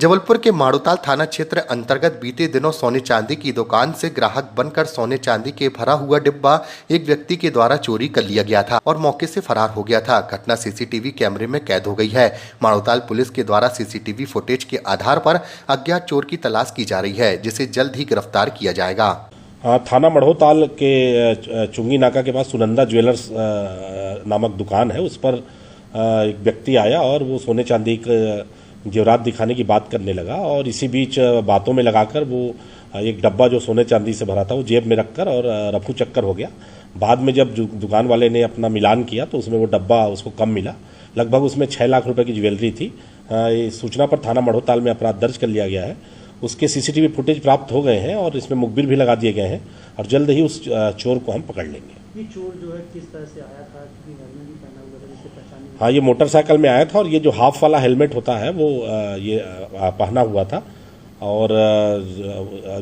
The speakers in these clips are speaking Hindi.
जबलपुर के माड़ोताल थाना क्षेत्र अंतर्गत बीते दिनों सोने चांदी की दुकान से ग्राहक बनकर सोने चांदी के भरा हुआ डिब्बा एक व्यक्ति के द्वारा चोरी कर लिया गया था और मौके से फरार हो गया था। घटना सीसीटीवी कैमरे में कैद हो गई है। माड़ोताल पुलिस के द्वारा सीसीटीवी फुटेज के आधार पर अज्ञात चोर की तलाश की जा रही है, जिसे जल्द ही गिरफ्तार किया जाएगा। थाना माड़ोताल के चुंगी नाका के पास सुनंदा ज्वेलर्स नामक दुकान है। उस पर एक व्यक्ति आया और वो सोने चांदी का जेवरात दिखाने की बात करने लगा और इसी बीच बातों में लगाकर वो एक डब्बा जो सोने चांदी से भरा था वो जेब में रखकर और रफू चक्कर हो गया। बाद में जब दुकान वाले ने अपना मिलान किया तो उसमें वो डब्बा उसको कम मिला। लगभग उसमें 6 लाख रुपए की ज्वेलरी थी। इस सूचना पर थाना माड़ोताल में अपराध दर्ज कर लिया गया है। उसके सीसीटीवी फुटेज प्राप्त हो गए हैं और इसमें मुखबिर भी लगा दिए गए हैं और जल्द ही उस चोर को हम पकड़ लेंगे। ये चोर जो है किस तरह से आया था, क्योंकि हेलमेट भी पहना हुआ था, जिससे पहचान नहीं। हाँ, ये मोटरसाइकिल में आया था और ये जो हाफ वाला हेलमेट होता है वो ये पहना हुआ था और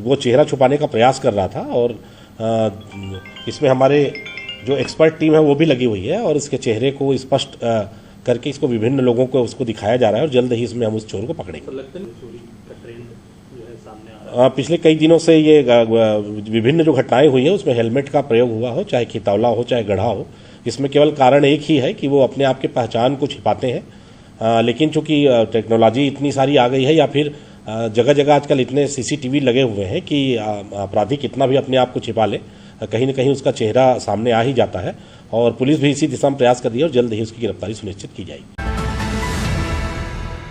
वो चेहरा छुपाने का प्रयास कर रहा था और इसमें हमारे जो एक्सपर्ट टीम है वो भी लगी हुई है और इसके चेहरे को स्पष्ट करके इसको विभिन्न लोगों को उसको दिखाया जा रहा है और जल्द ही इसमें हम उस चोर को पकड़ेंगे। पिछले कई दिनों से ये विभिन्न जो घटनाएं हुई हैं उसमें हेलमेट का प्रयोग हुआ हो, चाहे खितौला हो चाहे गढ़ा हो। इसमें केवल कारण एक ही है कि वो अपने आप की पहचान को छिपाते हैं। लेकिन चूंकि टेक्नोलॉजी इतनी सारी आ गई है या फिर जगह जगह आजकल इतने सीसीटीवी लगे हुए हैं कि अपराधी कितना भी अपने आप को छिपा ले, कहीं न कहीं उसका चेहरा सामने आ ही जाता है और पुलिस भी इसी दिशा में प्रयास कर रही है और जल्द ही उसकी गिरफ्तारी सुनिश्चित की जाएगी।